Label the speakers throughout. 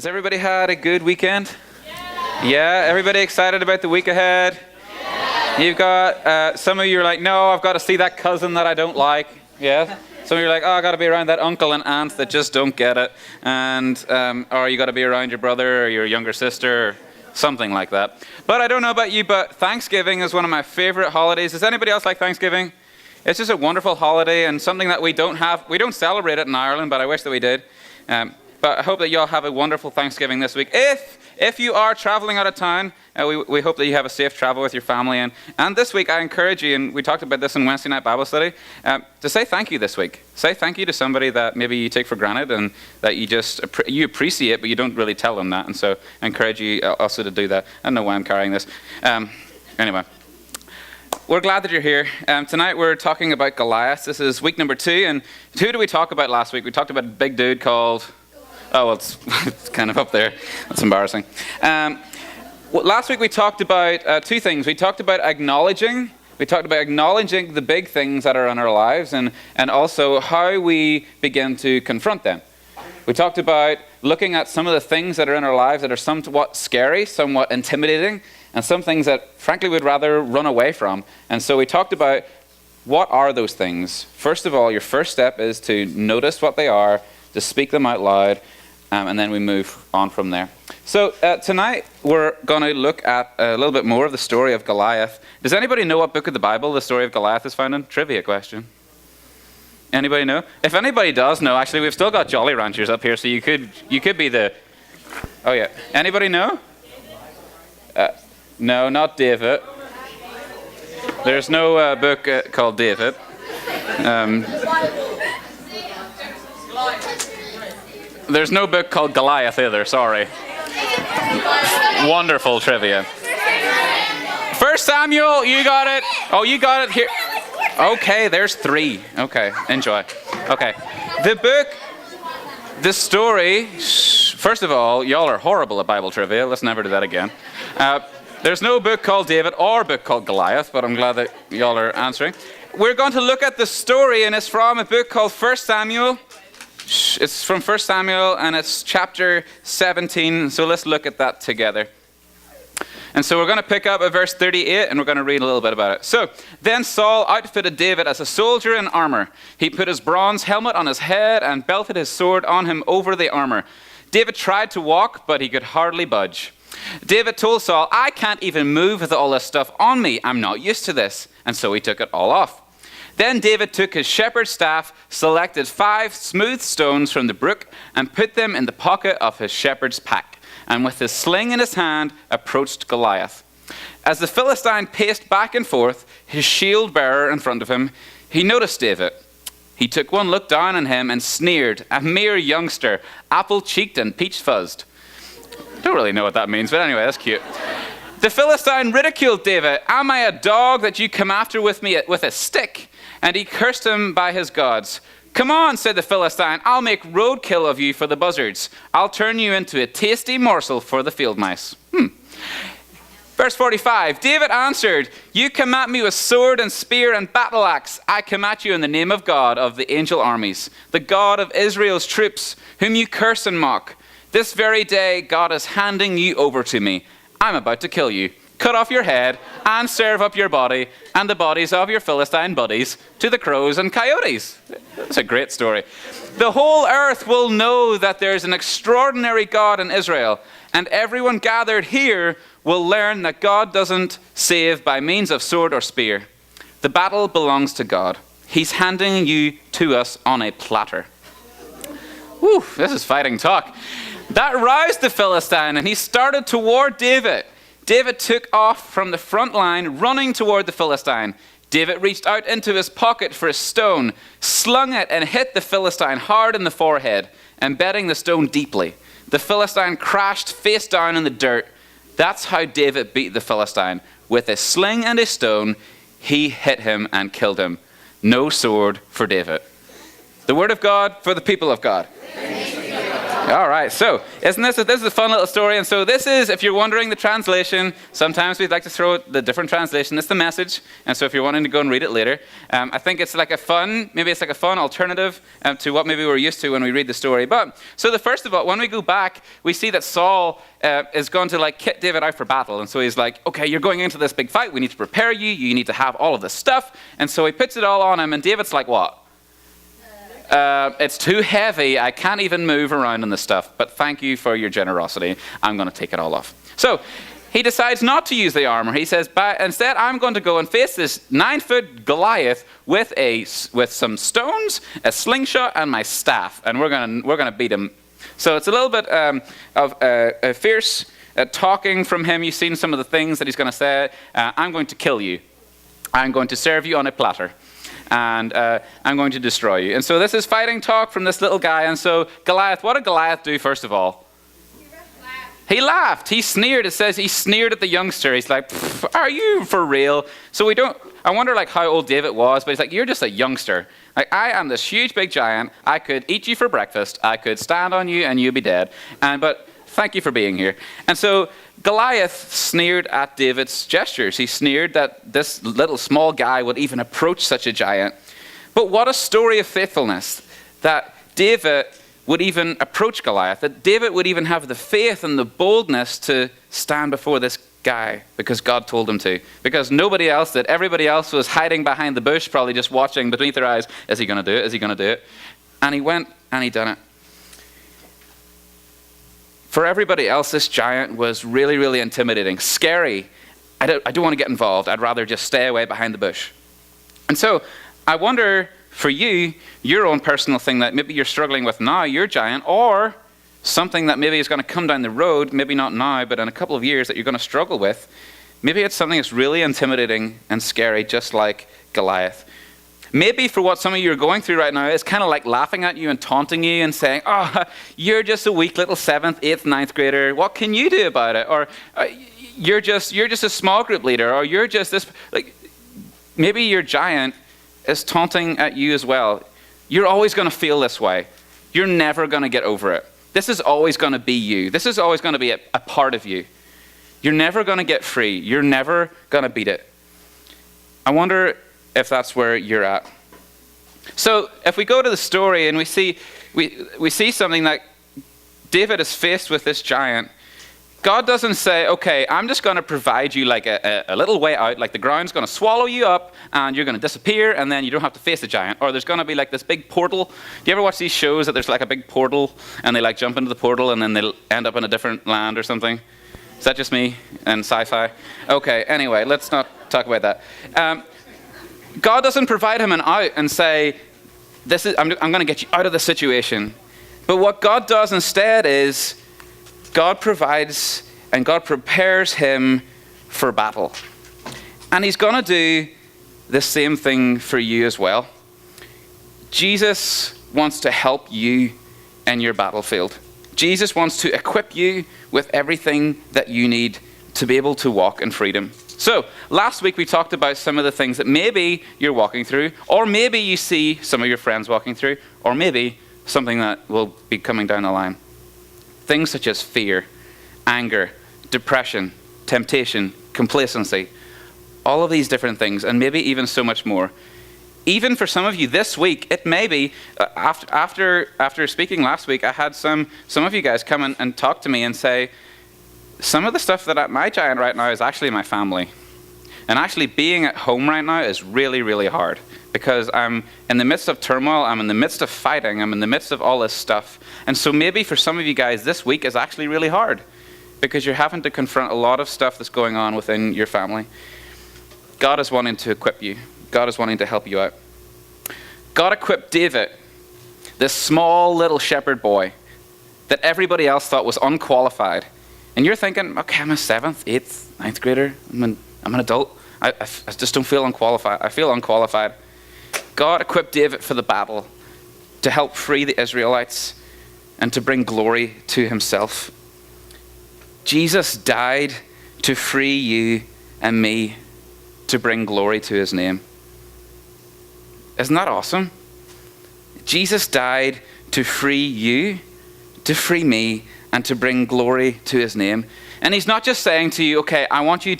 Speaker 1: Has everybody had a good weekend? Yeah, everybody excited about the week ahead? You've got, some of you are like, no, I've got to see that cousin that I don't like. Yeah? Some of you are like, oh, I've got to be around that uncle and aunt that just don't get it. And, or you got to be around your brother or your younger sister or something like that. But I don't know about you, but Thanksgiving is one of my favorite holidays. Does anybody else like Thanksgiving? It's just a wonderful holiday and something that we don't have. We don't celebrate it in Ireland, but I wish that we did. But I hope that you all have a wonderful Thanksgiving this week. If you are traveling out of town, we hope that you have a safe travel with your family. And this week, I encourage you, and we talked about this in Wednesday night Bible study, to say thank you this week. Say thank you to somebody that maybe you take for granted and that you appreciate, but you don't really tell them that. And so I encourage you also to do that. I don't know why I'm carrying this. Anyway. We're glad that you're here. Tonight we're talking about Goliaths. This is week number 2. And who did we talk about last week? We talked about a big dude called... Oh, well, it's kind of up there. That's embarrassing. Last week we talked about 2 things. We talked about acknowledging the big things that are in our lives and also how we begin to confront them. We talked about looking at some of the things that are in our lives that are somewhat scary, somewhat intimidating, and some things that, frankly, we'd rather run away from. And so we talked about what are those things. First of all, your first step is to notice what they are, to speak them out loud, and then we move on from there. So tonight we're going to look at a little bit more of the story of Goliath. Does anybody know what book of the Bible the story of Goliath is found in? Trivia question. Anybody know? If anybody does know, actually we've still got Jolly Ranchers up here, so you could be the... Oh yeah. Anybody know? No, not David. There's no book called David. There's no book called Goliath either, sorry. Wonderful trivia. 1 Samuel, you got it. Oh, you got it here. Okay, there's 3. Okay, enjoy. Okay. The story, first of all, y'all are horrible at Bible trivia. Let's never do that again. There's no book called David or book called Goliath, but I'm glad that y'all are answering. We're going to look at the story, and it's from a book called 1 Samuel. It's from 1 Samuel, and it's chapter 17, so let's look at that together. And so we're going to pick up at verse 38, and we're going to read a little bit about it. So, then Saul outfitted David as a soldier in armor. He put his bronze helmet on his head and belted his sword on him over the armor. David tried to walk, but he could hardly budge. David told Saul, I can't even move with all this stuff on me. I'm not used to this. And so he took it all off. Then David took his shepherd's staff, selected 5 smooth stones from the brook, and put them in the pocket of his shepherd's pack, and with his sling in his hand, approached Goliath. As the Philistine paced back and forth, his shield bearer in front of him, he noticed David. He took one look down on him and sneered, a mere youngster, apple-cheeked and peach-fuzzed. Don't really know what that means, but anyway, that's cute. The Philistine ridiculed David. Am I a dog that you come after with me with a stick? And he cursed him by his gods. Come on, said the Philistine, I'll make roadkill of you for the buzzards. I'll turn you into a tasty morsel for the field mice. Verse 45, David answered, you come at me with sword and spear and battle axe. I come at you in the name of God of the angel armies, the God of Israel's troops, whom you curse and mock. This very day God is handing you over to me. I'm about to kill you. Cut off your head and serve up your body and the bodies of your Philistine buddies to the crows and coyotes. That's a great story. The whole earth will know that there's an extraordinary God in Israel, and everyone gathered here will learn that God doesn't save by means of sword or spear. The battle belongs to God. He's handing you to us on a platter. Whew, this is fighting talk. That roused the Philistine, and he started toward David. David took off from the front line, running toward the Philistine. David reached out into his pocket for a stone, slung it, and hit the Philistine hard in the forehead, embedding the stone deeply. The Philistine crashed face down in the dirt. That's how David beat the Philistine. With a sling and a stone, he hit him and killed him. No sword for David. The word of God for the people of God. All right, so isn't this is a fun little story? And so this is, if you're wondering the translation, sometimes we'd like to throw the different translation. It's the Message, and so if you're wanting to go and read it later, I think it's like a fun alternative to what maybe we're used to when we read the story. But so the first of all, when we go back, we see that Saul is going to like kit David out for battle, and so he's like, okay, you're going into this big fight. We need to prepare you. You need to have all of this stuff, and so he puts it all on him. And David's like, what? It's too heavy. I can't even move around in this stuff. But thank you for your generosity. I'm going to take it all off. So he decides not to use the armor. He says, instead, I'm going to go and face this 9-foot Goliath with some stones, a slingshot, and my staff, and we're gonna beat him. So it's a little bit of a fierce talking from him. You've seen some of the things that he's going to say. I'm going to kill you. I'm going to serve you on a platter. And I'm going to destroy you. And so this is fighting talk from this little guy. And so Goliath, what did Goliath do first of all? He laughed. He sneered. It says he sneered at the youngster. He's like, are you for real? So I wonder like how old David was, but he's like, you're just a youngster. Like, I am this huge big giant. I could eat you for breakfast. I could stand on you and you'd be dead. But thank you for being here. And so Goliath sneered at David's gestures. He sneered that this little small guy would even approach such a giant. But what a story of faithfulness, that David would even approach Goliath, that David would even have the faith and the boldness to stand before this guy because God told him to. Because nobody else did. Everybody else was hiding behind the bush, probably just watching beneath their eyes. Is he going to do it? Is he going to do it? And he went and he done it. For everybody else, this giant was really, really intimidating, scary. I don't want to get involved. I'd rather just stay away behind the bush. And so I wonder for you, your own personal thing that maybe you're struggling with now, your giant, or something that maybe is going to come down the road, maybe not now, but in a couple of years that you're going to struggle with. Maybe it's something that's really intimidating and scary, just like Goliath. Maybe for what some of you are going through right now, it's kind of like laughing at you and taunting you and saying, oh, you're just a weak little 7th, 8th, 9th grader. What can you do about it? Or you're just a small group leader. Or you're just this, like, maybe your giant is taunting at you as well. You're always going to feel this way. You're never going to get over it. This is always going to be you. This is always going to be a part of you. You're never going to get free. You're never going to beat it. I wonder if that's where you're at. So if we go to the story and we see something that David is faced with this giant, God doesn't say, okay, I'm just going to provide you like a little way out, like the ground's going to swallow you up and you're going to disappear and then you don't have to face the giant. Or there's going to be like this big portal. Do you ever watch these shows that there's like a big portal and they like jump into the portal and then they'll end up in a different land or something? Is that just me and sci-fi? Okay, anyway, let's not talk about that. God doesn't provide him an out and say, I'm going to get you out of the situation. But what God does instead is God provides and God prepares him for battle. And he's going to do the same thing for you as well. Jesus wants to help you in your battlefield. Jesus wants to equip you with everything that you need to be able to walk in freedom. So, last week we talked about some of the things that maybe you're walking through, or maybe you see some of your friends walking through, or maybe something that will be coming down the line. Things such as fear, anger, depression, temptation, complacency, all of these different things, and maybe even so much more. Even for some of you this week, it may be, after speaking last week, I had some of you guys come and talk to me and say, some of the stuff that my giant right now is actually my family. And actually being at home right now is really, really hard because I'm in the midst of turmoil, I'm in the midst of fighting, I'm in the midst of all this stuff. And so maybe for some of you guys this week is actually really hard because you're having to confront a lot of stuff that's going on within your family. God is wanting to equip you. God is wanting to help you out. God equipped David, this small little shepherd boy that everybody else thought was unqualified. And you're thinking, okay, I'm a 7th, 8th, 9th grader. I'm an adult. I just don't feel unqualified. I feel unqualified. God equipped David for the battle to help free the Israelites and to bring glory to himself. Jesus died to free you and me to bring glory to his name. Isn't that awesome? Jesus died to free you to free me, and to bring glory to his name. And he's not just saying to you, okay, I want you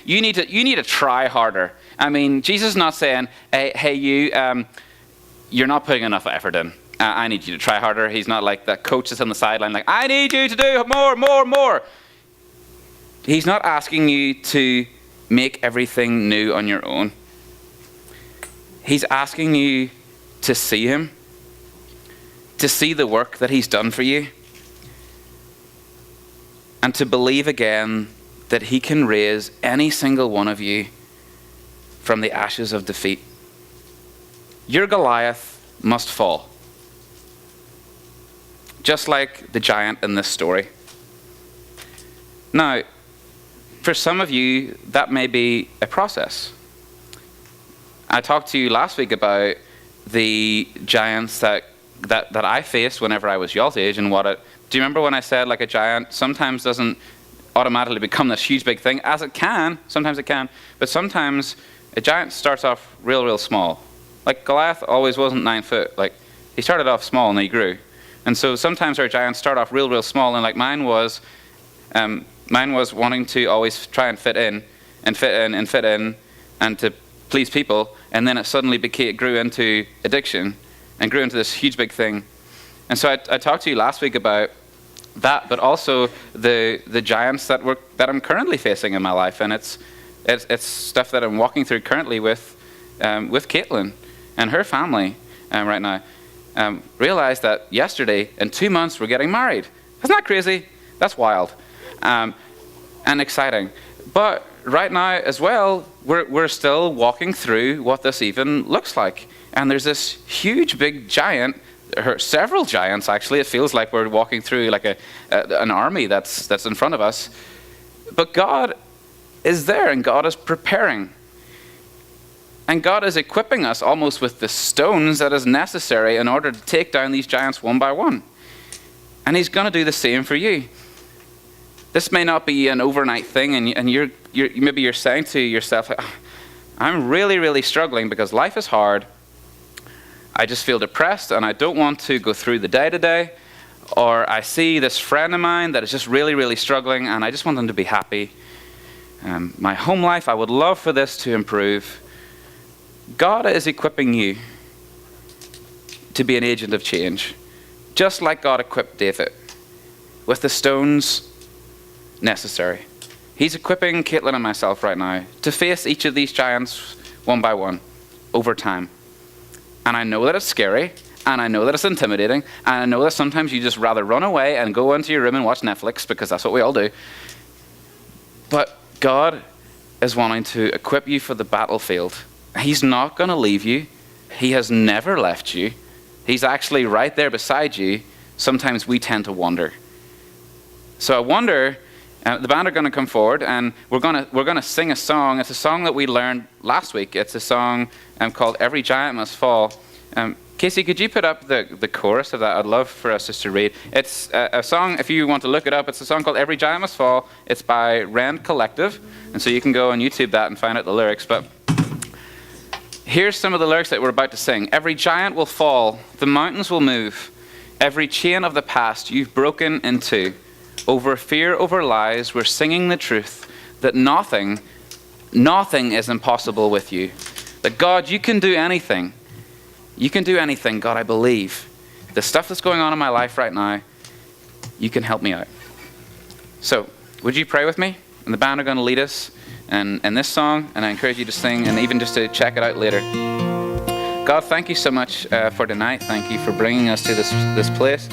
Speaker 1: need to try harder. I mean, Jesus is not saying, hey, you're not putting enough effort in. I need you to try harder. He's not like that coach that's on the sideline like, I need you to do more. He's not asking you to make everything new on your own. He's asking you to see him, to see the work that he's done for you, and to believe again that he can raise any single one of you from the ashes of defeat. Your Goliath must fall, just like the giant in this story. Now, for some of you, that may be a process. I talked to you last week about the giants that I faced whenever I was y'all's age, and do you remember when I said like a giant sometimes doesn't automatically become this huge big thing, as it can, sometimes it can, but sometimes a giant starts off real small. Like Goliath always wasn't 9 foot. Like he started off small and he grew. And so sometimes our giants start off real small, and like mine was wanting to always try and fit in and to please people, and then it suddenly grew into addiction and grew into this huge big thing. And so I talked to you last week about that, but also the giants that I'm currently facing in my life, and it's stuff that I'm walking through currently with Caitlin and her family right now. Realized that yesterday, in 2 months, we're getting married. Isn't that crazy? That's wild and exciting. But right now as well, we're still walking through what this even looks like. And there's this huge big giant, several giants actually. It feels like we're walking through like an army that's in front of us. But God is there, and God is preparing. And God is equipping us almost with the stones that is necessary in order to take down these giants one by one. And he's going to do the same for you. This may not be an overnight thing, and maybe you're saying to yourself, I'm really struggling because life is hard. I just feel depressed and I don't want to go through the day to day. Or I see this friend of mine that is just really struggling and I just want them to be happy. My home life, I would love for this to improve. God is equipping you to be an agent of change, just like God equipped David with the stones necessary. He's equipping Caitlin and myself right now to face each of these giants one by one over time. And I know that it's scary, and I know that it's intimidating, and I know that sometimes you just rather run away and go into your room and watch Netflix, because that's what we all do. But God is wanting to equip you for the battlefield. He's not going to leave you. He has never left you. He's actually right there beside you. Sometimes we tend to wander. So I wonder, the band are going to come forward, and we're going to sing a song. It's a song that we learned last week. It's a song called "Every Giant Must Fall." Casey, could you put up the chorus of that? I'd love for us just to read. It's a song, if you want to look it up, it's a song called "Every Giant Must Fall." It's by Rend Collective, and so you can go on YouTube that and find out the lyrics. But here's some of the lyrics that we're about to sing. Every giant will fall, the mountains will move. Every chain of the past you've broken into. Over fear, over lies, we're singing the truth that nothing is impossible with you. That God, you can do anything. You can do anything, God, I believe. The stuff that's going on in my life right now, you can help me out. So, would you pray with me? And the band are going to lead us in this song, and I encourage you to sing and even just to check it out later. God, thank you so much for tonight. Thank you for bringing us to this place.